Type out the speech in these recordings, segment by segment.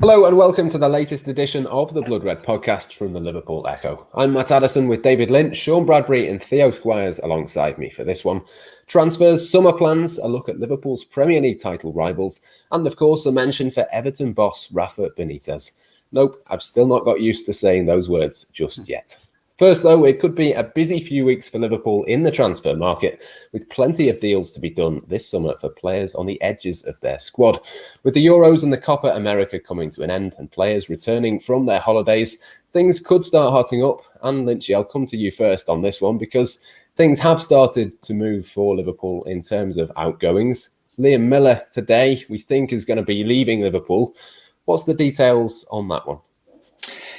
Hello and welcome to the latest edition of the Blood Red podcast from the Liverpool Echo. I'm Matt Addison with David Lynch, Sean Bradbury and Theo Squires alongside me for this one. Transfers, summer plans, a look at Liverpool's Premier League title rivals, and of course a mention for Everton boss Rafa Benitez. Nope, I've still not got used to saying those words just yet. First, though, it could be a busy few weeks for Liverpool in the transfer market, with plenty of deals to be done this summer for players on the edges of their squad. With the Euros and the Copa America coming to an end and players returning from their holidays, things could start hotting up. And Lynchy, I'll come to you first on this one because things have started to move for Liverpool in terms of outgoings. Liam Millar today, we think, is going to be leaving Liverpool. What's the details on that one?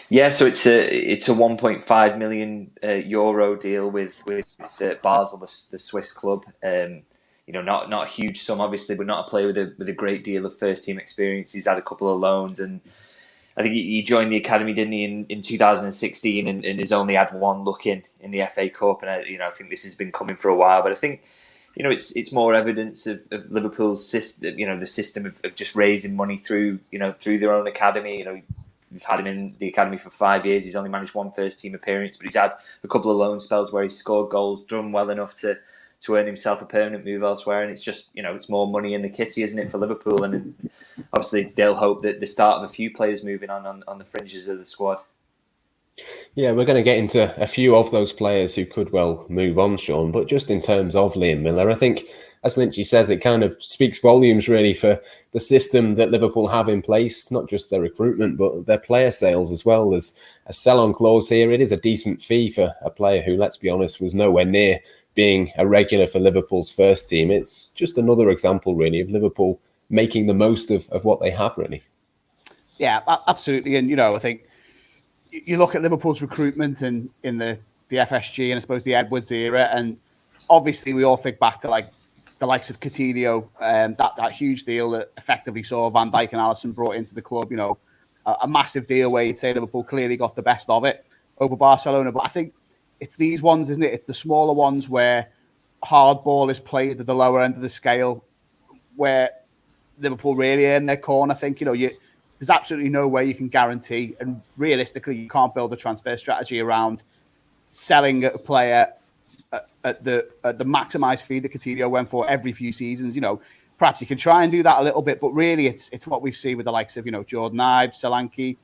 Yeah, so it's a 1.5 million euro deal with Basel, the Swiss club. Not a huge sum, obviously, but not a player with a great deal of first team experience. He's had a couple of loans, and I think he joined the academy, didn't he, in 2016, and has only had one look in the FA Cup. And I think this has been coming for a while, but I think it's more evidence of Liverpool's system. The system of just raising money through their own academy. We've had him in the academy for 5 years. He's only managed one first team appearance, but he's had a couple of loan spells where he's scored goals, done well enough to earn himself a permanent move elsewhere. And it's just, it's more money in the kitty, isn't it, for Liverpool? And obviously they'll hope that the start of a few players moving on the fringes of the squad. Yeah, we're going to get into a few of those players who could well move on, Sean. But just in terms of Liam Millar, I think, as Lynchy says, it kind of speaks volumes really for the system that Liverpool have in place, not just their recruitment, but their player sales as well. There's a sell-on clause here. It is a decent fee for a player who, let's be honest, was nowhere near being a regular for Liverpool's first team. It's just another example, really, of Liverpool making the most of what they have, really. Yeah, absolutely. And, I think you look at Liverpool's recruitment in the FSG and I suppose the Edwards era, and obviously we all think back to the likes of Coutinho, that huge deal that effectively saw Van Dijk and Alisson brought into the club. A massive deal where you'd say Liverpool clearly got the best of it over Barcelona. But I think it's these ones, isn't it? It's the smaller ones where hard ball is played at the lower end of the scale, where Liverpool really earn their corn. I think there's absolutely no way you can guarantee, and realistically, you can't build a transfer strategy around selling a player at the maximised fee that Coutinho went for every few seasons. Perhaps you can try and do that a little bit, but really, it's what we've seen with the likes of Jordan Ives, Solanke,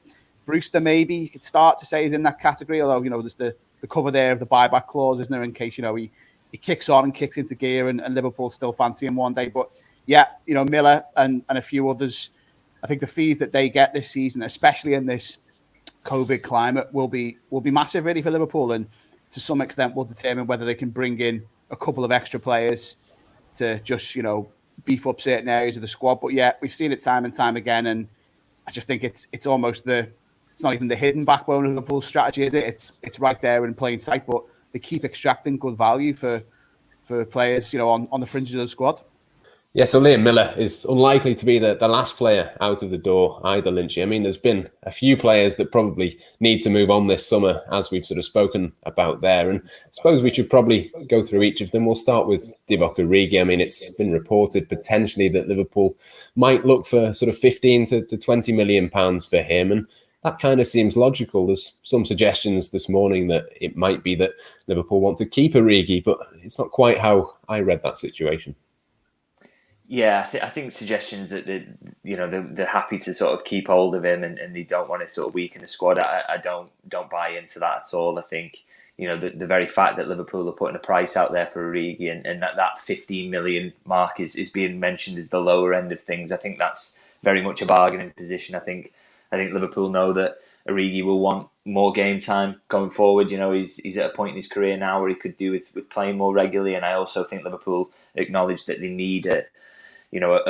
Brewster. Maybe you could start to say he's in that category. Although there's the cover there of the buyback clause, isn't there? In case he kicks on and kicks into gear, and Liverpool still fancy him one day. But yeah, Millar and a few others. I think the fees that they get this season, especially in this COVID climate, will be massive really for Liverpool, and to some extent will determine whether they can bring in a couple of extra players to just beef up certain areas of the squad. But yeah, we've seen it time and time again, and I just think it's almost it's not even the hidden backbone of Liverpool's strategy, is it? It's right there in plain sight, but they keep extracting good value for players on the fringes of the squad. Yeah, so Liam Millar is unlikely to be the last player out of the door either, Lynchy. I mean, there's been a few players that probably need to move on this summer, as we've sort of spoken about there. And I suppose we should probably go through each of them. We'll start with Divock Origi. I mean, it's been reported potentially that Liverpool might look for sort of 15 to 20 million pounds for him. And that kind of seems logical. There's some suggestions this morning that it might be that Liverpool want to keep Origi, but it's not quite how I read that situation. Yeah, I think suggestions that they're happy to sort of keep hold of him and they don't want to sort of weaken the squad. I don't buy into that at all. I think the very fact that Liverpool are putting a price out there for Origi and that 15 million mark is being mentioned as the lower end of things. I think that's very much a bargaining position. I think Liverpool know that Origi will want more game time going forward. He's at a point in his career now where he could do with playing more regularly, and I also think Liverpool acknowledge that they need a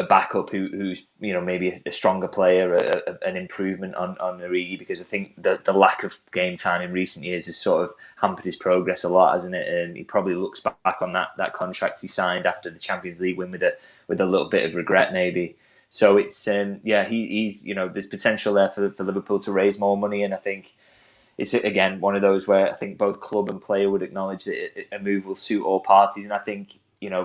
backup who's maybe a stronger player, an improvement on Origi, because I think the lack of game time in recent years has sort of hampered his progress a lot, hasn't it? And he probably looks back on that contract he signed after the Champions League win with a little bit of regret maybe. So it's he's there's potential there for Liverpool to raise more money, and I think it's again one of those where I think both club and player would acknowledge that a move will suit all parties, and I think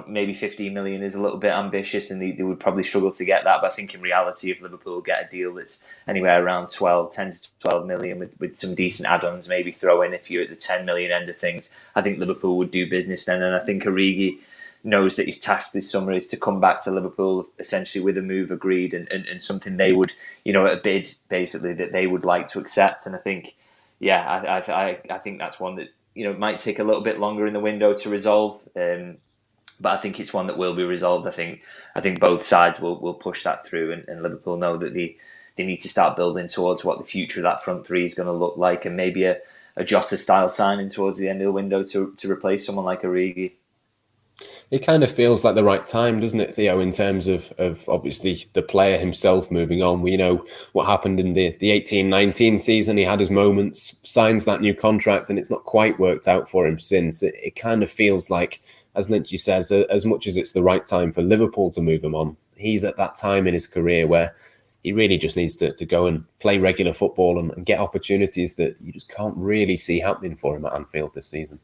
maybe 15 million is a little bit ambitious and they would probably struggle to get that. But I think in reality, if Liverpool get a deal that's anywhere around 10 to 12 million with some decent add-ons, maybe throw in if you're at the 10 million end of things, I think Liverpool would do business then. And I think Origi knows that his task this summer is to come back to Liverpool essentially with a move agreed and something they would, a bid basically that they would like to accept. And I think, I think that's one that, might take a little bit longer in the window to resolve. But I think it's one that will be resolved. I think both sides will push that through, and Liverpool know that they need to start building towards what the future of that front three is going to look like, and maybe a Jota style signing towards the end of the window to replace someone like Origi. It kind of feels like the right time, doesn't it, Theo, in terms of obviously the player himself moving on. We know what happened in the 18-19 season. He had his moments, signs that new contract, and it's not quite worked out for him since. It kind of feels like, as Lynchy says, as much as it's the right time for Liverpool to move him on, he's at that time in his career where he really just needs to go and play regular football and get opportunities that you just can't really see happening for him at Anfield this season.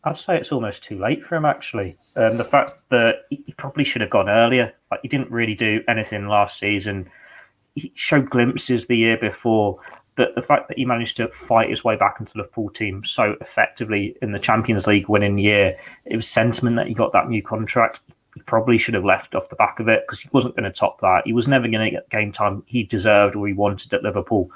I'd say it's almost too late for him, actually. The fact that he probably should have gone earlier. Like, he didn't really do anything last season. He showed glimpses the year before, but the fact that he managed to fight his way back into the Liverpool team so effectively in the Champions League winning year, it was sentiment that he got that new contract. He probably should have left off the back of it because he wasn't going to top that. He was never going to get game time he deserved or he wanted at Liverpool.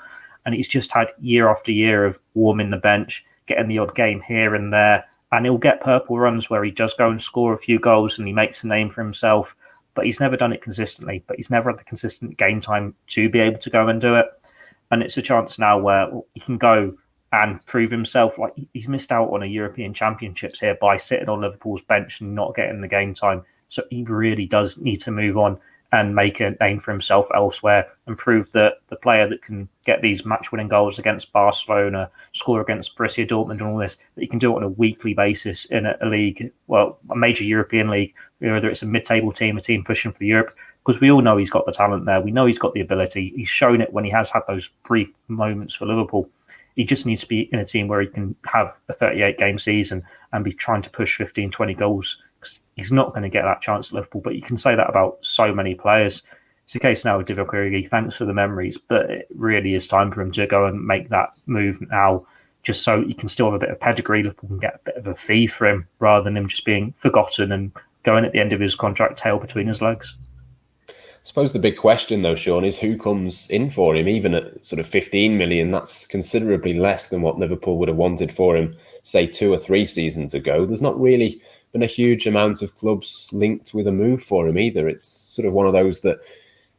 And he's just had year after year of warming the bench, getting the odd game here and there. And he'll get purple runs where he does go and score a few goals and he makes a name for himself. But he's never done it consistently. But he's never had the consistent game time to be able to go and do it. And it's a chance now where he can go and prove himself. Like, he's missed out on a European Championships here by sitting on Liverpool's bench and not getting the game time. So he really does need to move on and make a name for himself elsewhere and prove that the player that can get these match-winning goals against Barcelona, score against Borussia Dortmund and all this, that he can do it on a weekly basis in a league, well, a major European league, whether it's a mid-table team, a team pushing for Europe, because we all know he's got the talent there. We know he's got the ability. He's shown it when he has had those brief moments for Liverpool. He just needs to be in a team where he can have a 38-game season and be trying to push 15, 20 goals. He's not going to get that chance at Liverpool, but you can say that about so many players. It's the case now with Divock Origi. Thanks for the memories, but it really is time for him to go and make that move now, just so he can still have a bit of pedigree. Liverpool can get a bit of a fee for him rather than him just being forgotten and going at the end of his contract, tail between his legs. I suppose the big question, though, Sean, is who comes in for him. Even at sort of 15 million, that's considerably less than what Liverpool would have wanted for him, say, 2 or 3 seasons ago. There's not really been a huge amount of clubs linked with a move for him either. It's sort of one of those that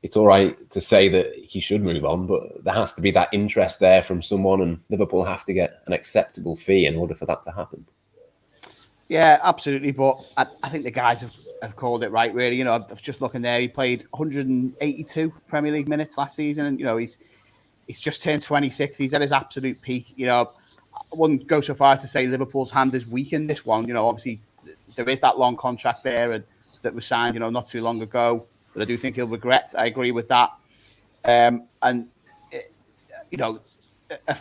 it's all right to say that he should move on, but there has to be that interest there from someone, and Liverpool have to get an acceptable fee in order for that to happen. Yeah, absolutely. But I think the guys have called it right, really. I was just looking there. He played 182 Premier League minutes last season, and he's just turned 26. He's at his absolute peak. I wouldn't go so far as to say Liverpool's hand is weak in this one. Obviously there is that long contract there and that was signed, not too long ago. But I do think he'll regret. I agree with that. A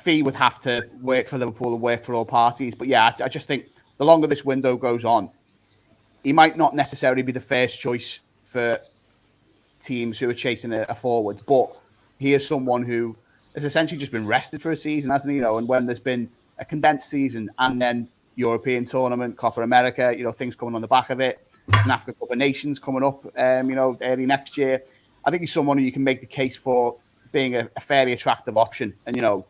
fee would have to work for Liverpool and work for all parties. But yeah, I just think the longer this window goes on, he might not necessarily be the first choice for teams who are chasing a forward, but he is someone who has essentially just been rested for a season, hasn't he? And when there's been a condensed season and then European tournament, Copa America, things coming on the back of it. There's an Africa Cup of Nations coming up, early next year. I think he's someone who you can make the case for being a fairly attractive option. And,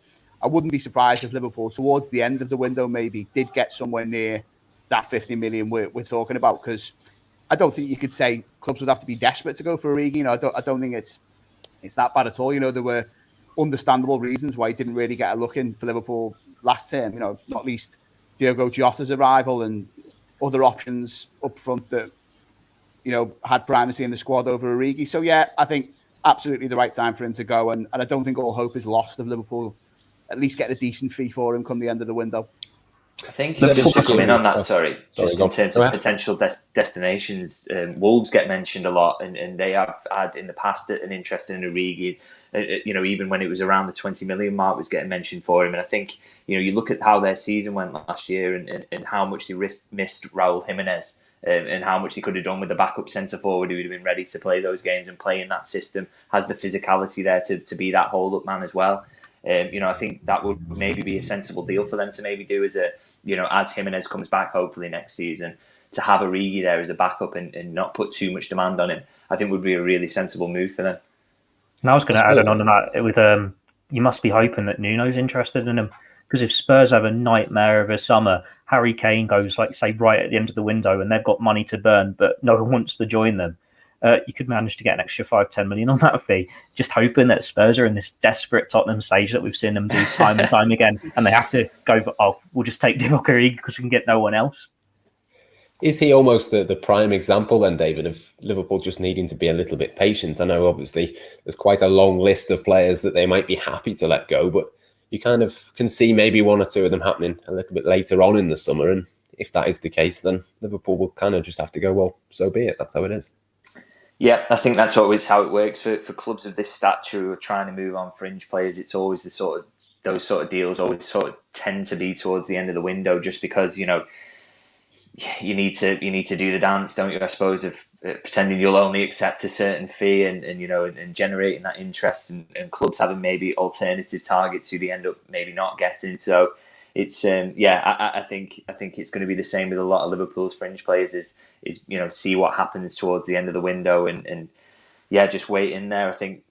I wouldn't be surprised if Liverpool, towards the end of the window, maybe did get somewhere near that 50 million we're talking about, because I don't think you could say clubs would have to be desperate to go for Origi. I don't think it's that bad at all. There were understandable reasons why he didn't really get a look in for Liverpool last term, not least Diogo Jota's arrival and other options up front that, had primacy in the squad over Origi. So, yeah, I think absolutely the right time for him to go. And I don't think all hope is lost of Liverpool at least getting a decent fee for him come the end of the window. I think just to come in on that, just in terms of potential destinations, Wolves get mentioned a lot, and they have had in the past an interest in Origi. Even when it was around the 20 million mark was getting mentioned for him. And I think, you look at how their season went last year and how much they missed Raúl Jiménez. and how much he could have done with the backup centre forward who would have been ready to play those games and play in that system, has the physicality there to be that hold-up man as well. I think that would maybe be a sensible deal for them to maybe do as Jimenez comes back hopefully next season, to have Origi there as a backup and not put too much demand on him. I think would be a really sensible move for them. And I was going to add on to that with you must be hoping that Nuno's interested in him, because if Spurs have a nightmare of a summer, Harry Kane goes right at the end of the window and they've got money to burn, but no one wants to join them. You could manage to get an extra 5-10 million on that fee, just hoping that Spurs are in this desperate Tottenham stage that we've seen them do time and time again, and they have to go, we'll just take Divock Origi because we can get no one else. Is he almost the prime example then, David, of Liverpool just needing to be a little bit patient? I know obviously there's quite a long list of players that they might be happy to let go, but you kind of can see maybe one or two of them happening a little bit later on in the summer. And if that is the case, then Liverpool will kind of just have to go, well, so be it. That's how it is. Yeah, I think that's always how it works for clubs of this stature who are trying to move on fringe players. It's always those sort of deals always sort of tend to be towards the end of the window, just because you need to do the dance, don't you? I suppose, of pretending you'll only accept a certain fee and generating that interest, and clubs having maybe alternative targets who they end up maybe not getting. So it's I think it's going to be the same with a lot of Liverpool's fringe players. Is see what happens towards the end of the window and just wait in there. I think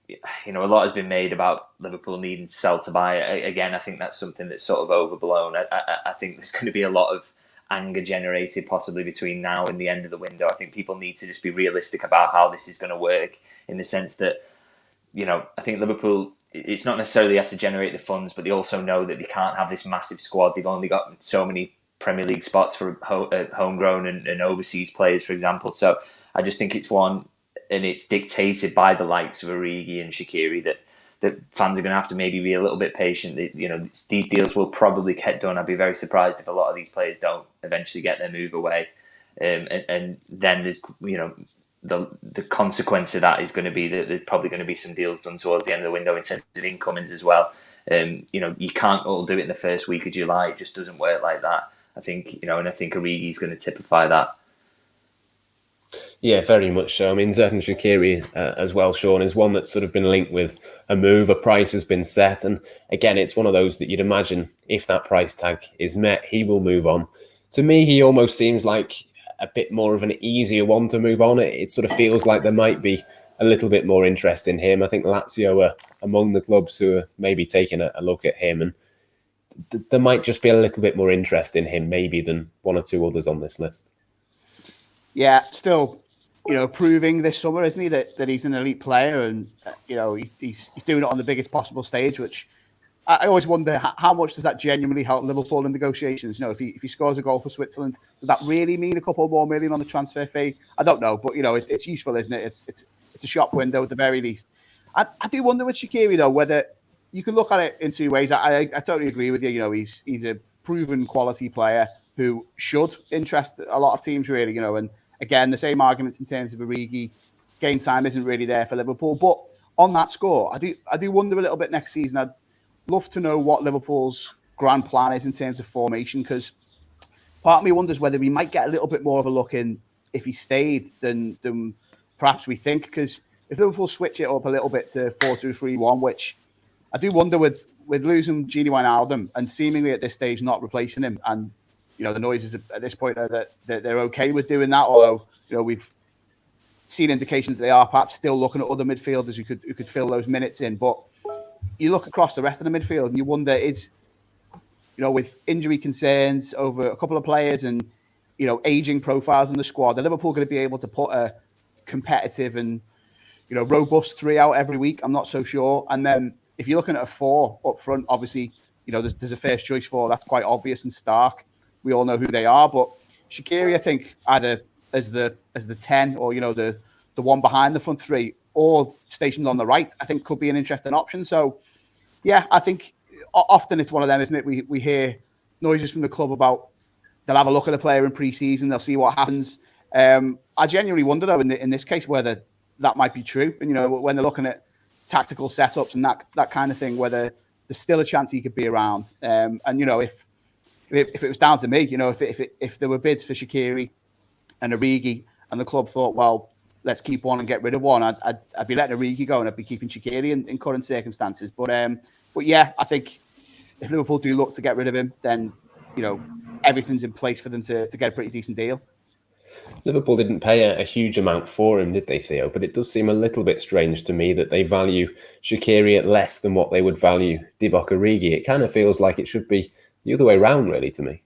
a lot has been made about Liverpool needing to sell to buy. Again, I think that's something that's sort of overblown. I think there's going to be a lot of anger generated possibly between now and the end of the window. I think people need to just be realistic about how this is going to work, in the sense that I think Liverpool, it's not necessarily have to generate the funds, but they also know that they can't have this massive squad. They've only got so many Premier League spots for homegrown and overseas players, for example. So I just think it's one, and it's dictated by the likes of Origi and Shaqiri, that fans are going to have to maybe be a little bit patient. These deals will probably get done. I'd be very surprised if a lot of these players don't eventually get their move away. And then there's, the consequence of that is going to be that there's probably going to be some deals done towards the end of the window in terms of incomings as well. You can't all do it in the first week of July. It just doesn't work like that. I think, and I think Origi's going to typify that. Yeah, very much so. I mean, Xherdan Shaqiri as well, Sean, is one that's sort of been linked with a move. A price has been set. And again, it's one of those that you'd imagine if that price tag is met, he will move on. To me, he almost seems like a bit more of an easier one to move on. It sort of feels like there might be a little bit more interest in him. I think Lazio are among the clubs who are maybe taking a look at him. And there might just be a little bit more interest in him maybe than one or two others on this list. Yeah, still, proving this summer, isn't he, that he's an elite player, and he's doing it on the biggest possible stage. Which I always wonder how much does that genuinely help Liverpool in negotiations. If he scores a goal for Switzerland, does that really mean a couple more million on the transfer fee? I don't know, but it's useful, isn't it? It's a shop window at the very least. I do wonder with Shaqiri though whether you can look at it in two ways. I totally agree with you. He's a proven quality player who should interest a lot of teams really. And again, the same arguments in terms of Origi. Game time isn't really there for Liverpool. But on that score, I do wonder a little bit next season. I'd love to know what Liverpool's grand plan is in terms of formation, because part of me wonders whether we might get a little bit more of a look in if he stayed than perhaps we think. Because if Liverpool switch it up a little bit to 4-2-3-1, which I do wonder with losing Gini Wijnaldum and seemingly at this stage not replacing him, and the noises at this point are that they're okay with doing that, although we've seen indications that they are perhaps still looking at other midfielders who could fill those minutes in. But you look across the rest of the midfield and you wonder, with injury concerns over a couple of players and aging profiles in the squad, are Liverpool going to be able to put a competitive and robust three out every week? I'm not so sure. And then if you're looking at a four up front, obviously there's a first choice four that's quite obvious and stark. We all know who they are, but Shaqiri, I think, either as the 10 or the one behind the front three, or stationed on the right, I think could be an interesting option. So, yeah, I think often it's one of them, isn't it? We hear noises from the club about they'll have a look at the player in pre-season, they'll see what happens. I genuinely wonder though in this case whether that might be true, and when they're looking at tactical setups and that kind of thing, whether there's still a chance he could be around. And if it was down to me, if there were bids for Shaqiri and Origi, and the club thought, well, let's keep one and get rid of one, I'd be letting Origi go and I'd be keeping Shaqiri in current circumstances. But yeah, I think if Liverpool do look to get rid of him, then everything's in place for them to get a pretty decent deal. Liverpool didn't pay a huge amount for him, did they, Theo? But it does seem a little bit strange to me that they value Shaqiri at less than what they would value Divock Origi. It kind of feels like it should be the other way around, really, to me.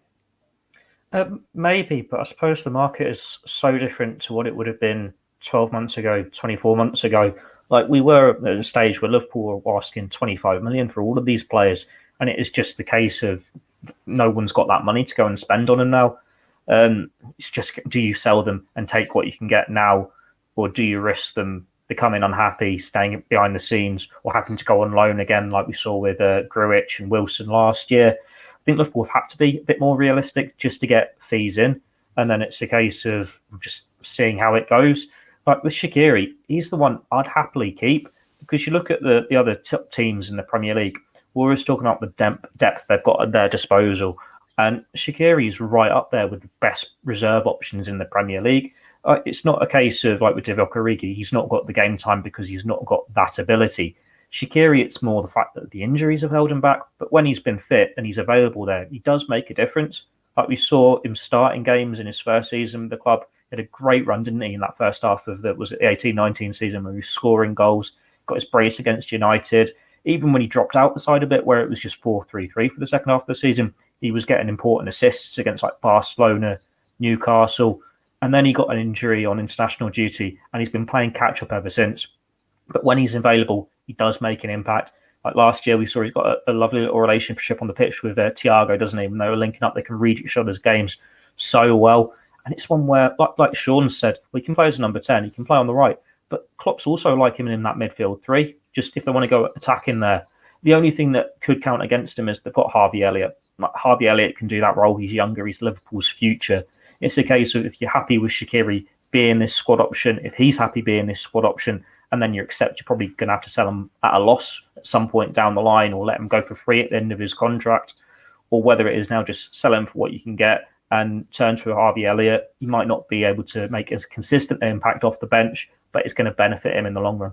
Maybe, but I suppose the market is so different to what it would have been 12 months ago, 24 months ago. Like, we were at a stage where Liverpool were asking 25 million for all of these players, and it is just the case of no one's got that money to go and spend on them now. It's just, do you sell them and take what you can get now, or do you risk them becoming unhappy, staying behind the scenes, or having to go on loan again, like we saw with Grujic and Wilson last year? I think Liverpool have had to be a bit more realistic just to get fees in, and then it's a case of just seeing how it goes. Like with Shaqiri, he's the one I'd happily keep, because you look at the other top teams in the Premier League, we're always talking about the depth they've got at their disposal. And Shaqiri is right up there with the best reserve options in the Premier League. It's not a case of, like with Divock Origi, he's not got the game time because he's not got that ability. Shaqiri, it's more the fact that the injuries have held him back. But when he's been fit and he's available there, he does make a difference. Like we saw him starting games in his first season with the club. He had a great run, didn't he, in that first half of the 18-19 season, where he was scoring goals, got his brace against United. Even when he dropped out the side a bit, where it was just 4-3-3 for the second half of the season, he was getting important assists against like Barcelona, Newcastle, and then he got an injury on international duty, and he's been playing catch-up ever since. But when he's available, he does make an impact. Like last year, we saw he's got a lovely little relationship on the pitch with Thiago, doesn't he? When they were linking up, they can read each other's games so well. And it's one where, like Sean said, we can play as a number 10, he can play on the right, but Klopp's also like him in that midfield three, just if they want to go attacking there. The only thing that could count against him is they've got Harvey Elliott. Harvey Elliott can do that role. He's younger. He's Liverpool's future. It's a case of, if you're happy with Shaqiri being this squad option, if he's happy being this squad option, and then you're probably going to have to sell him at a loss at some point down the line, or let him go for free at the end of his contract, or whether it is now just sell him for what you can get and turn to a Harvey Elliott. You might not be able to make as consistent an impact off the bench, but it's going to benefit him in the long run.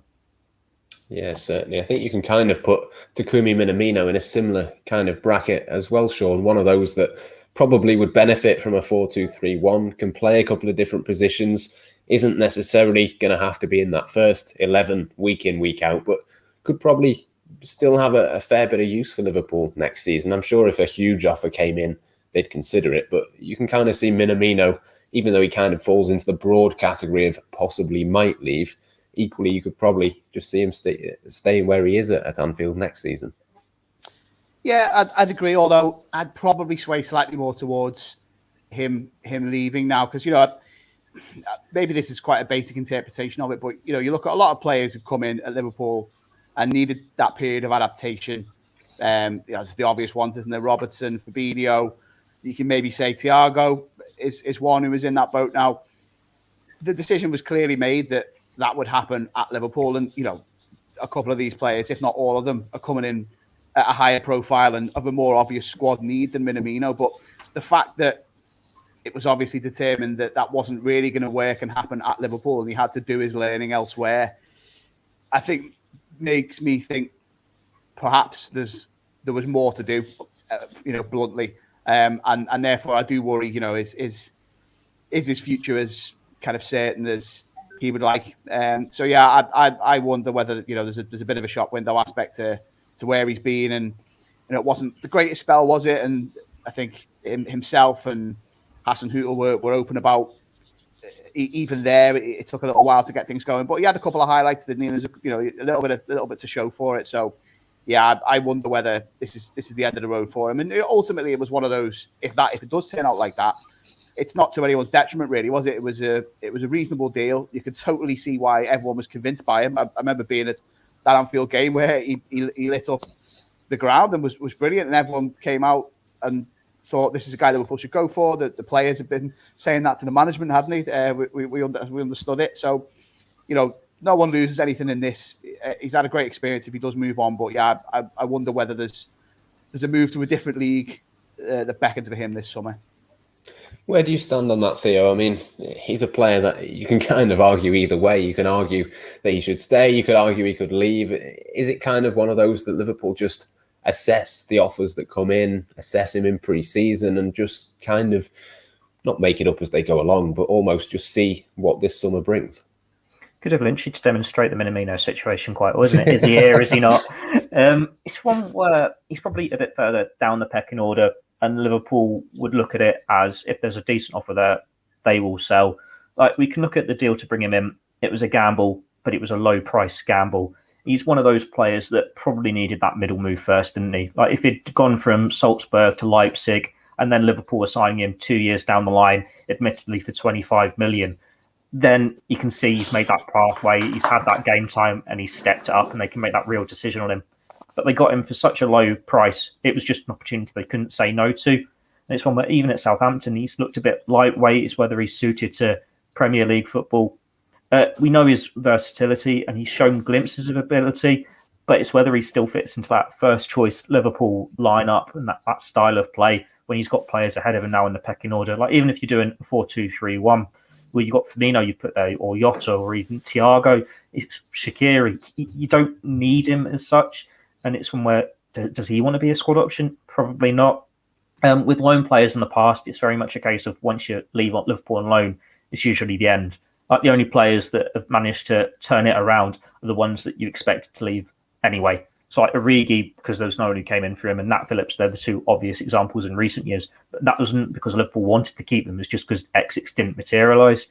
Yeah, certainly. I think you can kind of put Takumi Minamino in a similar kind of bracket as well, Sean. One of those that probably would benefit from a 4-2-3-1, can play a couple of different positions, isn't necessarily going to have to be in that first 11 week in, week out, but could probably still have a fair bit of use for Liverpool next season. I'm sure if a huge offer came in, they'd consider it, but you can kind of see Minamino, even though he kind of falls into the broad category of possibly might leave, equally you could probably just see him stay where he is at Anfield next season. Yeah, I'd agree, although I'd probably sway slightly more towards him leaving now, because, maybe this is quite a basic interpretation of it, but, you look at a lot of players who've come in at Liverpool and needed that period of adaptation. It's the obvious ones, isn't there? Robertson, Fabinho. You can maybe say Thiago is one who is in that boat now. The decision was clearly made that would happen at Liverpool, and a couple of these players, if not all of them, are coming in at a higher profile and of a more obvious squad need than Minamino. But the fact that it was obviously determined that wasn't really going to work and happen at Liverpool, and he had to do his learning elsewhere, I think makes me think perhaps there was more to do, bluntly. And therefore, I do worry, is his future as kind of certain as he would like? So yeah, I wonder whether there's a bit of a shop window aspect to where he's been, and it wasn't the greatest spell, was it? And I think himself and Hassan Hootel were open about even there. It took a little while to get things going, but he had a couple of highlights, didn't he? And there's a little bit to show for it. So yeah, I wonder whether this is the end of the road for him. And ultimately, it was one of those. If it does turn out like that, it's not to anyone's detriment, really, was it? It was a reasonable deal. You could totally see why everyone was convinced by him. I remember being at that Anfield game where he lit up the ground and was brilliant, and everyone came out and thought this is a guy that Liverpool should go for. The players have been saying that to the management, hadn't they? We understood it. So, no one loses anything in this. He's had a great experience if he does move on. But yeah, I wonder whether there's a move to a different league that beckons for him this summer. Where do you stand on that, Theo? I mean, he's a player that you can kind of argue either way. You can argue that he should stay. You could argue he could leave. Is it kind of one of those that Liverpool just assess the offers that come in, assess him in pre-season, and just kind of not make it up as they go along, but almost just see what this summer brings? Could have Lynch to demonstrate the Minamino situation quite well, isn't it? Is he here? Is he not? It's one where he's probably a bit further down the pecking order, and Liverpool would look at it as if there's a decent offer there, they will sell. Like, we can look at the deal to bring him in. It was a gamble, but it was a low price gamble. He's one of those players that probably needed that middle move first, didn't he? Like, if he'd gone from Salzburg to Leipzig and then Liverpool were signing him 2 years down the line, admittedly for 25 million, then you can see he's made that pathway, he's had that game time, and he's stepped up, and they can make that real decision on him. But they got him for such a low price. It was just an opportunity they couldn't say no to. And it's one where even at Southampton, he's looked a bit lightweight. It's whether he's suited to Premier League football. We know his versatility, and he's shown glimpses of ability, but it's whether he still fits into that first choice Liverpool lineup and that style of play when he's got players ahead of him now in the pecking order. Like, even if you're doing 4-2-3-1, where you've got Firmino, you put there, or Jota, or even Thiago, it's Shaqiri. You don't need him as such. And it's one where, does he want to be a squad option? Probably not. With loan players in the past, it's very much a case of once you leave Liverpool on loan, it's usually the end. Like, the only players that have managed to turn it around are the ones that you expected to leave anyway. So like Origi, because there was no one who came in for him, and Nat Phillips, they're the two obvious examples in recent years. But that wasn't because Liverpool wanted to keep them, it's just because exits didn't materialise.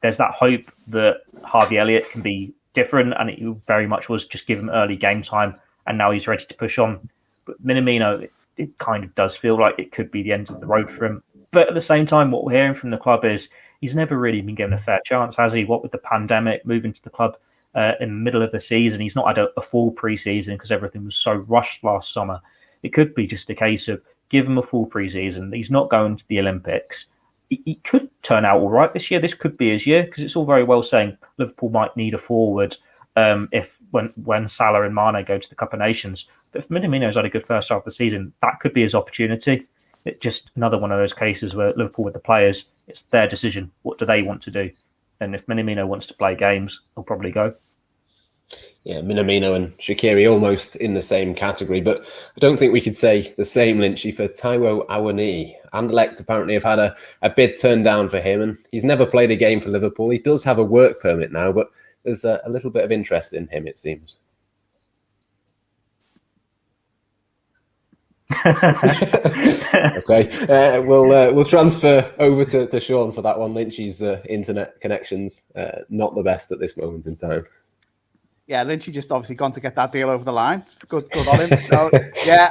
There's that hope that Harvey Elliott can be different, and it very much was just give him early game time, and now he's ready to push on. But Minamino, it kind of does feel like it could be the end of the road for him. But at the same time, what we're hearing from the club is he's never really been given a fair chance, has he? What with the pandemic, moving to the club in the middle of the season, he's not had a full pre-season because everything was so rushed last summer. It could be just a case of give him a full pre-season. He's not going to the Olympics. He could turn out all right this year. This could be his year, because it's all very well saying Liverpool might need a forward if when Salah and Mane go to the Cup of Nations. But if Minamino's had a good first half of the season, that could be his opportunity. It's just another one of those cases where Liverpool with the players, it's their decision. What do they want to do? And if Minamino wants to play games, he'll probably go. Yeah, Minamino and Shaqiri almost in the same category, but I don't think we could say the same, Lynchy, for Taiwo Awoniyi. Anderlecht apparently have had a bid turned down for him, and he's never played a game for Liverpool. He does have a work permit now, but there's a little bit of interest in him, it seems. Okay, we'll transfer over to Sean for that one. Lynchy's internet connections not the best at this moment in time. Yeah, Lynchy just obviously gone to get that deal over the line. Good on him. So, yeah,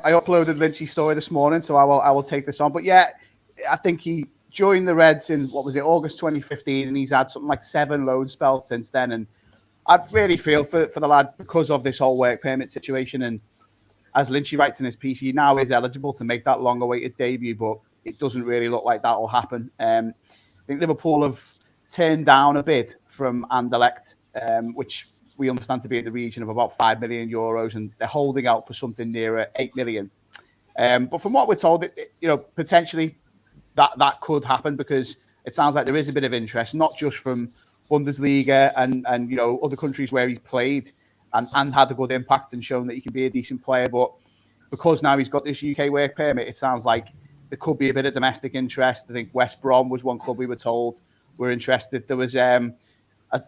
I uploaded Lynchy's story this morning, so I will take this on. But yeah, I think he joined the Reds in, August 2015, and he's had something like 7 loan spells since then. And I really feel for the lad because of this whole work permit situation. And as Lynchy writes in his piece, he now is eligible to make that long-awaited debut, but it doesn't really look like that will happen. I think Liverpool have turned down a bid from Anderlecht, which we understand to be in the region of about €5 million, and they're holding out for something nearer 8 million. But from what we're told, potentially that could happen, because it sounds like there is a bit of interest, not just from Bundesliga and other countries where he's played and had a good impact and shown that he can be a decent player, but because now he's got this UK work permit, it sounds like there could be a bit of domestic interest. I think West Brom was one club we were told were interested. There was a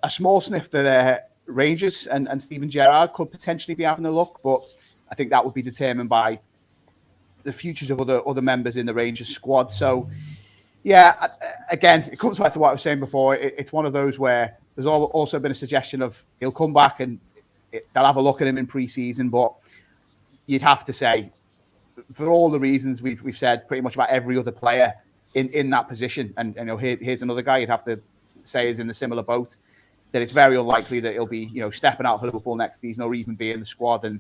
small sniff that Rangers and Steven Gerrard could potentially be having a look, but I think that would be determined by the futures of other members in the Rangers squad. So, yeah, again, it comes back to what I was saying before. It's one of those where there's also been a suggestion of he'll come back and they'll have a look at him in pre-season, but you'd have to say, for all the reasons we've said pretty much about every other player in that position, and here's another guy you'd have to say is in a similar boat, that it's very unlikely that he'll be, stepping out for Liverpool next season or even be in the squad. And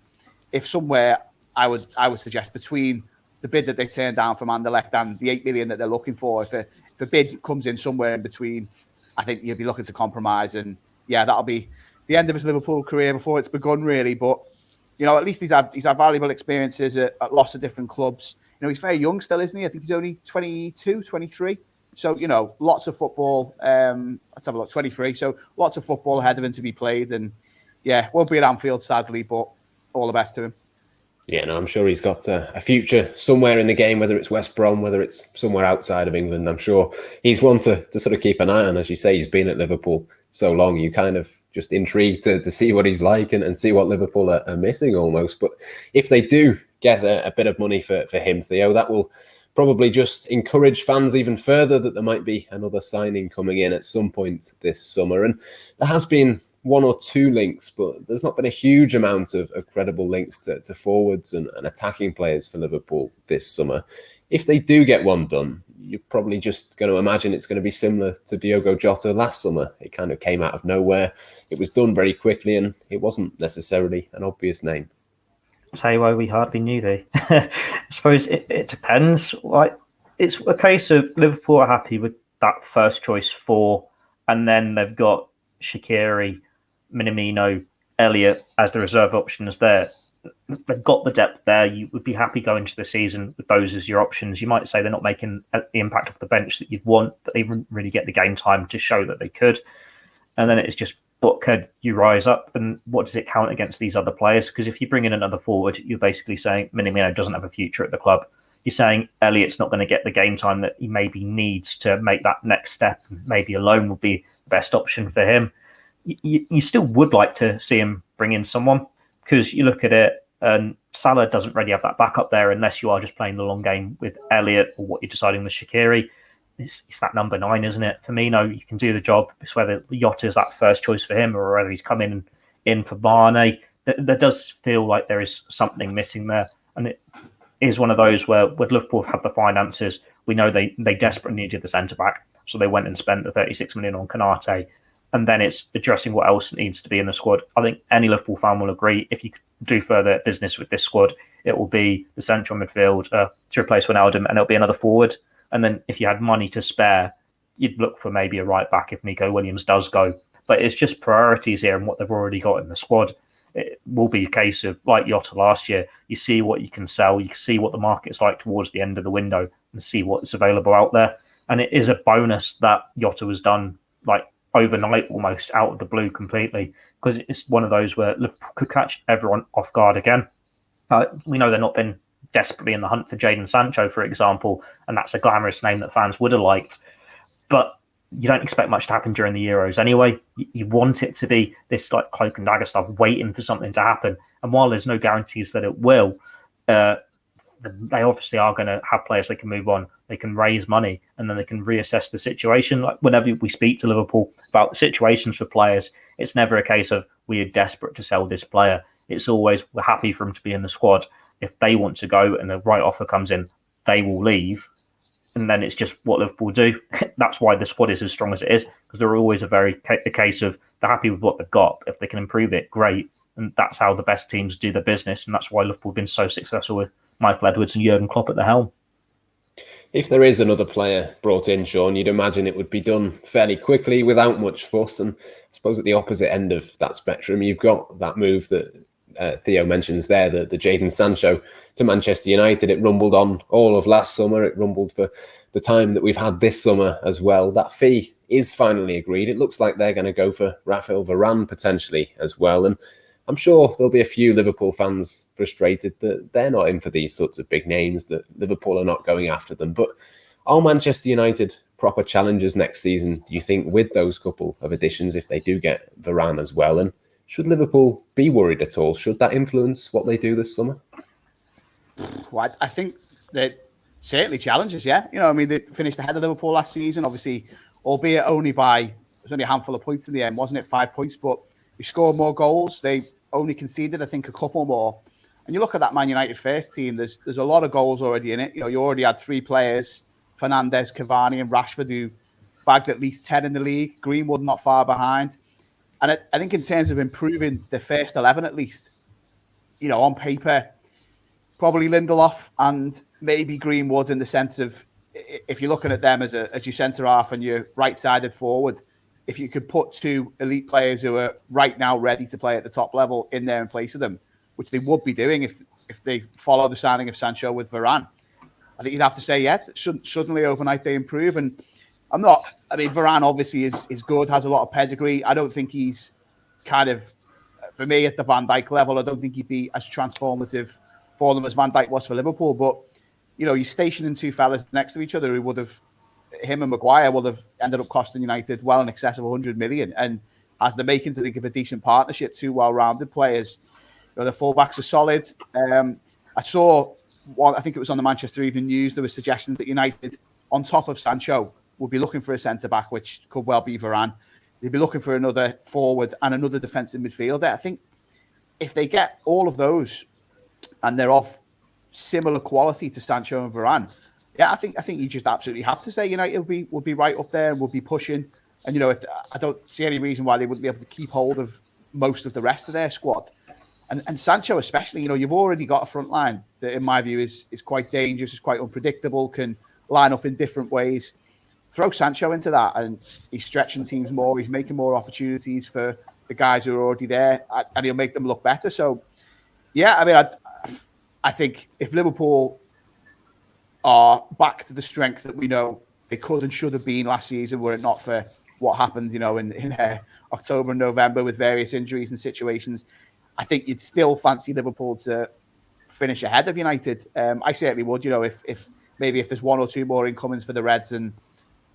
if somewhere, I would suggest between the bid that they turned down from Anderlecht and the 8 million that they're looking for, if the bid comes in somewhere in between, I think you'd be looking to compromise. And yeah, that'll be the end of his Liverpool career before it's begun, really. But at least he's had valuable experiences at lots of different clubs. he's very young still, isn't he? I think he's only 22, 23. So, lots of football. Let's have a look, 23. So lots of football ahead of him to be played. And yeah, won't be at Anfield, sadly, but all the best to him. Yeah, no, I'm sure he's got a future somewhere in the game, whether it's West Brom, whether it's somewhere outside of England. I'm sure he's one to sort of keep an eye on. As you say, he's been at Liverpool so long, you kind of just intrigued to see what he's like and see what Liverpool are missing almost. But if they do get a bit of money for him, Theo, that will probably just encourage fans even further that there might be another signing coming in at some point this summer. And there has been one or two links, but there's not been a huge amount of credible links to forwards and attacking players for Liverpool this summer. If they do get one done, you're probably just going to imagine it's going to be similar to Diogo Jota last summer. It kind of came out of nowhere. It was done very quickly, and it wasn't necessarily an obvious name. Taiwo, we hardly knew they. I suppose it depends. Like, it's a case of Liverpool are happy with that first choice 4, and then they've got Shaqiri, Minamino, Elliott as the reserve options there. They've got the depth there. You would be happy going into the season with those as your options. You might say they're not making the impact off the bench that you'd want, but they didn't really get the game time to show that they could. And then it's just, what could you rise up and what does it count against these other players? Because if you bring in another forward, you're basically saying Minamino doesn't have a future at the club. You're saying Elliott's not going to get the game time that he maybe needs to make that next step. Maybe a loan would be the best option for him. You still would like to see him bring in someone, because you look at it and Salah doesn't really have that backup there unless you are just playing the long game with Elliott or what you're deciding with Shaqiri. It's that number 9, isn't it? Firmino, you can do the job. It's whether Jota is that first choice for him or whether he's coming in for Varane. There does feel like there is something missing there. And it is one of those where with Liverpool have the finances, we know they desperately needed the centre-back. So they went and spent the 36 million on Konate. And then it's addressing what else needs to be in the squad. I think any Liverpool fan will agree, if you do further business with this squad, it will be the central midfield to replace Wijnaldum, and it'll be another forward. And then if you had money to spare, you'd look for maybe a right back if Nico Williams does go. But it's just priorities here and what they've already got in the squad. It will be a case of, like Jota last year, you see what you can sell, you can see what the market's like towards the end of the window and see what's available out there. And it is a bonus that Jota was done like overnight, almost out of the blue completely, because it's one of those where Liverpool could catch everyone off guard again. We know they've not been desperately in the hunt for Jadon Sancho, for example, and that's a glamorous name that fans would have liked. But you don't expect much to happen during the Euros anyway. You want it to be this like cloak and dagger stuff, waiting for something to happen. And while there's no guarantees that it will, they obviously are going to have players they can move on, they can raise money, and then they can reassess the situation. Like whenever we speak to Liverpool about situations for players, it's never a case of we are desperate to sell this player. It's always we're happy for him to be in the squad. If they want to go and the right offer comes in, they will leave. And then it's just what Liverpool do. That's why the squad is as strong as it is, because they're always a case of they're happy with what they've got. If they can improve it, great. And that's how the best teams do the business. And that's why Liverpool have been so successful with Michael Edwards and Jurgen Klopp at the helm. If there is another player brought in, Sean, you'd imagine it would be done fairly quickly without much fuss. And I suppose at the opposite end of that spectrum, you've got that move that Theo mentions there, the Jadon Sancho to Manchester United. It rumbled on all of last summer. It rumbled for the time that we've had this summer as well. That fee is finally agreed. It looks like they're going to go for Raphael Varane potentially as well. And I'm sure there'll be a few Liverpool fans frustrated that they're not in for these sorts of big names, that Liverpool are not going after them. But are Manchester United proper challengers next season, do you think, with those couple of additions, if they do get Varane as well? And should Liverpool be worried at all? Should that influence what they do this summer? Well, I think that certainly challenges, yeah. They finished ahead of Liverpool last season, obviously, albeit only by, it was only a handful of points in the end, wasn't it? 5 points, but they scored more goals. They only conceded, I think, a couple more. And you look at that Man United first team, there's a lot of goals already in it. You already had 3 players, Fernandes, Cavani and Rashford, who bagged at least 10 in the league. Greenwood not far behind. And I think in terms of improving the first 11 at least, on paper, probably Lindelof and maybe Greenwood, in the sense of if you're looking at them as your centre-half and your right-sided forward, if you could put 2 elite players who are right now ready to play at the top level in there in place of them, which they would be doing if they follow the signing of Sancho with Varane, I think you'd have to say, yeah, suddenly overnight they improve. And Varane obviously is good, has a lot of pedigree. I don't think he's kind of, for me, at the Van Dijk level, I don't think he'd be as transformative for them as Van Dijk was for Liverpool. But, you're stationing two fellas next to each other who would have, him and Maguire would have ended up costing United well in excess of 100 million, and has the makings, I think, of a decent partnership, two well-rounded players. The fullbacks are solid. I saw one, I think it was on the Manchester Evening News, there was suggestions that United, on top of Sancho, would be looking for a centre-back, which could well be Varane. They'd be looking for another forward and another defensive midfielder. I think if they get all of those and they're of similar quality to Sancho and Varane, yeah, I think you just absolutely have to say United will be right up there and will be pushing. And if I don't see any reason why they wouldn't be able to keep hold of most of the rest of their squad. And Sancho especially, you've already got a front line that, in my view, is quite dangerous, is quite unpredictable, can line up in different ways. Throw Sancho into that, and he's stretching teams more. He's making more opportunities for the guys who are already there, and he'll make them look better. So, yeah, I think if Liverpool are back to the strength that we know they could and should have been last season, were it not for what happened, in October and November with various injuries and situations, I think you'd still fancy Liverpool to finish ahead of United. I certainly would, if there's one or two more incomings for the Reds and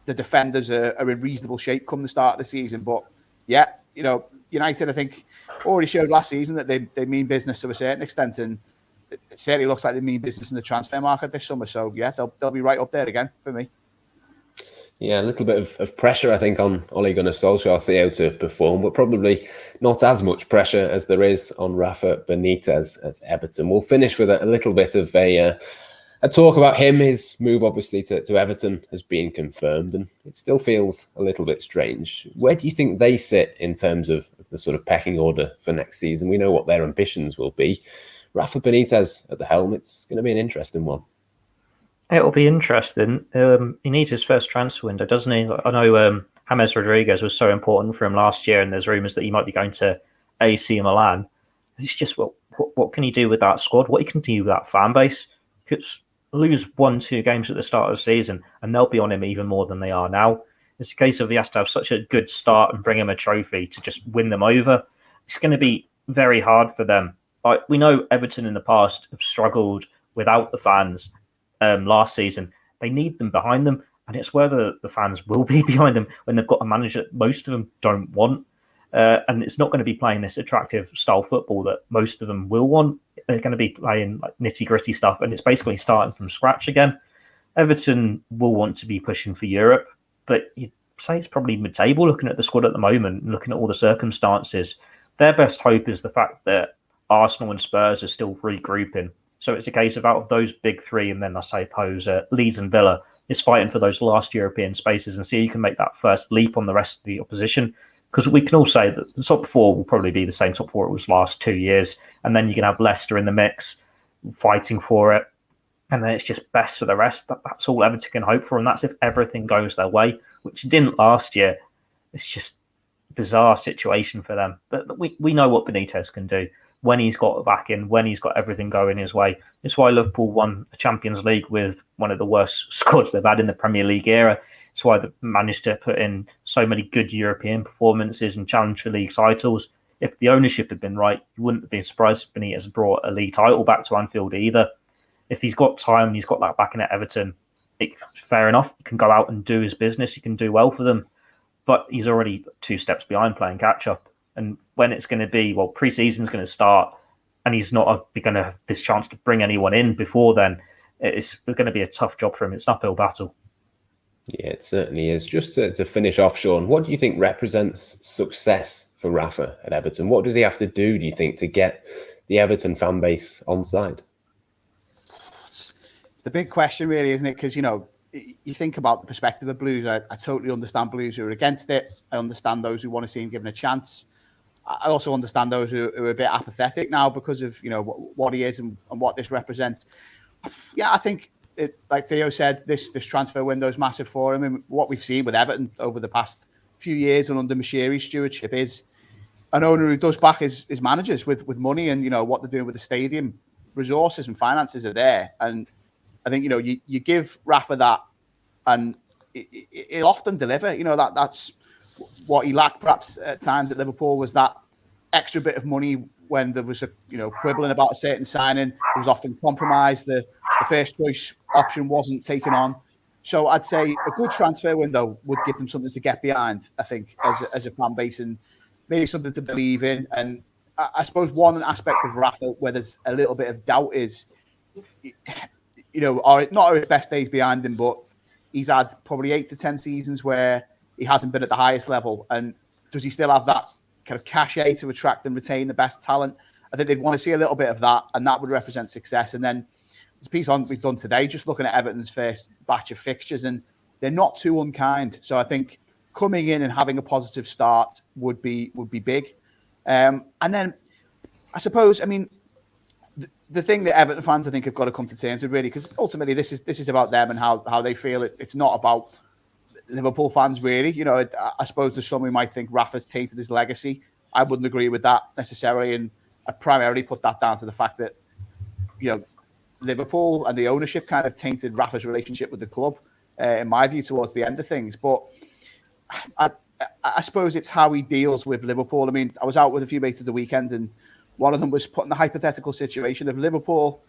the defenders are in reasonable shape come the start of the season. But yeah, United, I think, already showed last season that they mean business to a certain extent, and it certainly looks like they mean business in the transfer market this summer. So yeah, they'll be right up there again for me. Yeah, a little bit of pressure, I think, on Ole Gunnar Solskjaer, Theo, to perform, but probably not as much pressure as there is on Rafa Benitez at Everton. We'll finish with a little bit of a talk about him. His move, obviously, to Everton has been confirmed, and it still feels a little bit strange. Where do you think they sit in terms of the sort of pecking order for next season? We know what their ambitions will be. Rafa Benitez at the helm, it's going to be an interesting one. It'll be interesting. He needs his first transfer window, doesn't he? I know James Rodriguez was so important for him last year, and there's rumours that he might be going to AC Milan. It's just what can he do with that squad? What he can do with that fan base? Because lose 1-2 games at the start of the season, and they'll be on him even more than they are now. It's a case of he has to have such a good start and bring him a trophy to just win them over. It's going to be very hard for them. Like, we know Everton in the past have struggled without the fans. Last season, they need them behind them, and it's whether the fans will be behind them when they've got a manager that most of them don't want, and it's not going to be playing this attractive style football that most of them will want. They're going to be playing like nitty gritty stuff, and it's basically starting from scratch again. Everton will want to be pushing for Europe, but you'd say it's probably mid-table looking at the squad at the moment and looking at all the circumstances. Their best hope is the fact that Arsenal and Spurs are still regrouping. So it's a case of out of those big three, and then I suppose Leeds and Villa is fighting for those last European spaces and see who can make that first leap on the rest of the opposition. Because we can all say that the top four will probably be the same top four it was last 2 years. And then you can have Leicester in the mix fighting for it. And then it's just best for the rest. That's all Everton can hope for. And that's if everything goes their way, which it didn't last year. It's just a bizarre situation for them. But we know what Benitez can do when he's got back in, when he's got everything going his way. It's why Liverpool won the Champions League with one of the worst squads they've had in the Premier League era. It's why they've managed to put in so many good European performances and challenge for league titles. If the ownership had been right, you wouldn't have been surprised if Benitez brought a league title back to Anfield either. If he's got time and he's got that back in at Everton, fair enough. He can go out and do his business. He can do well for them. But he's already 2 steps behind playing catch-up. And when it's going to be, pre-season's going to start, and he's not going to have this chance to bring anyone in before then, it's going to be a tough job for him. It's an uphill battle. Yeah, it certainly is. Just to finish off, Sean, what do you think represents success for Rafa at Everton? What does he have to do you think, to get the Everton fan base on side? It's the big question, really, isn't it? Because, you think about the perspective of Blues. I totally understand Blues who are against it. I understand those who want to see him given a chance. I also understand those who are a bit apathetic now because of what he is and what this represents. Yeah, I think like Theo said, this transfer window is massive for him, and what we've seen with Everton over the past few years and under Moshiri's stewardship is an owner who does back his managers with money, and what they're doing with the stadium, resources and finances are there, and I think, you give Rafa that, and he'll often deliver. That's what he lacked perhaps at times at Liverpool, was that extra bit of money when there was a quibbling about a certain signing. It was often compromised. The first choice option wasn't taken on. So I'd say a good transfer window would give them something to get behind, I think, as a fan base, and maybe something to believe in. And I suppose one aspect of Rafa where there's a little bit of doubt is, not his best days behind him, but he's had probably 8 to 10 seasons where he hasn't been at the highest level. And does he still have that kind of cachet to attract and retain the best talent? I think they'd want to see a little bit of that, and that would represent success. And then this piece we've done today, just looking at Everton's first batch of fixtures, and they're not too unkind. So I think coming in and having a positive start would be big. And then I suppose, the thing that Everton fans, I think, have got to come to terms with, really, because ultimately this is about them and how they feel. It's not about Liverpool fans, really. I suppose there's some who might think Rafa's tainted his legacy. I wouldn't agree with that necessarily, and I primarily put that down to the fact that, Liverpool and the ownership kind of tainted Rafa's relationship with the club, in my view, towards the end of things. But I suppose it's how he deals with Liverpool. I was out with a few mates at the weekend, and one of them was put in the hypothetical situation of Liverpool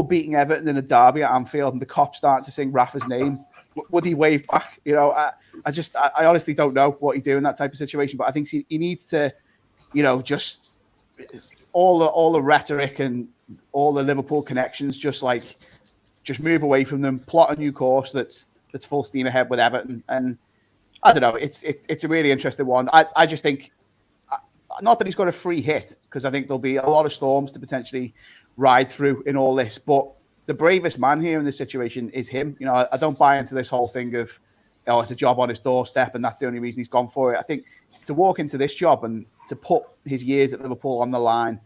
beating Everton in a derby at Anfield, and the cops starting to sing Rafa's name. Would he wave back? I honestly don't know what he'd do in that type of situation. But I think he needs to, just all the rhetoric and all the Liverpool connections, just move away from them, plot a new course that's full steam ahead with Everton. And I don't know, it's a really interesting one. I just think, not that he's got a free hit, because I think there'll be a lot of storms to potentially ride through in all this, but the bravest man here in this situation is him. I don't buy into this whole thing of, it's a job on his doorstep and that's the only reason he's gone for it. I think to walk into this job and to put his years at Liverpool on the line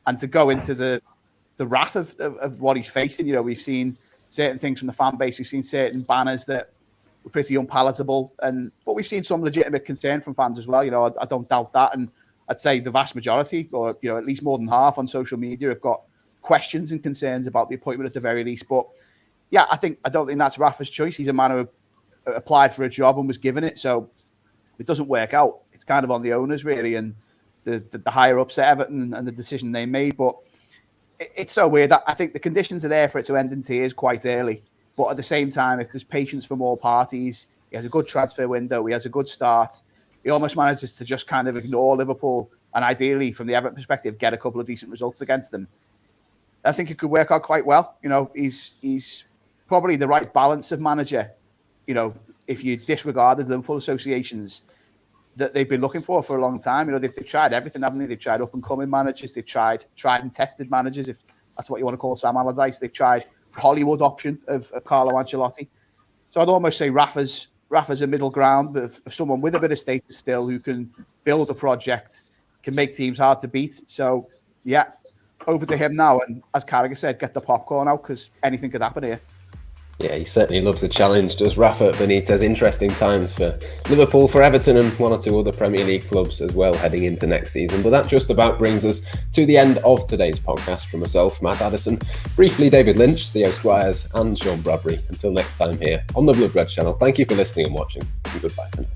and to go into the wrath of what he's facing. We've seen certain things from the fan base. We've seen certain banners that were pretty unpalatable, but we've seen some legitimate concern from fans as well. I don't doubt that. And I'd say the vast majority, or at least more than half on social media, have got questions and concerns about the appointment at the very least. But yeah, I don't think that's Rafa's choice. He's a man who applied for a job and was given it. So if it doesn't work out, it's kind of on the owners, really, and the higher ups at Everton and the decision they made. But it's so weird. I think the conditions are there for it to end in tears quite early. But at the same time, if there's patience from all parties, he has a good transfer window, he has a good start, he almost manages to just kind of ignore Liverpool and ideally, from the Everton perspective, get a couple of decent results against them. I think it could work out quite well. He's probably the right balance of manager, if you disregard the Liverpool associations that they've been looking for a long time. They've tried everything, haven't they? They've tried up-and-coming managers. They've tried and tested managers, if that's what you want to call Sam Allardyce. They've tried the Hollywood option of Carlo Ancelotti. So I'd almost say Rafa's a middle ground of someone with a bit of status still who can build a project, can make teams hard to beat. So, yeah, over to him now. And as Carragher said, get the popcorn out, because anything could happen here. Yeah, he certainly loves a challenge, does Rafa Benitez. Interesting times for Liverpool, for Everton, and one or two other Premier League clubs as well heading into next season. But that just about brings us to the end of today's podcast. From myself, Matt Addison, briefly David Lynch, Theo Squires and Sean Bradbury. Until next time here on the Blood Red channel, thank you for listening and watching, and goodbye for now.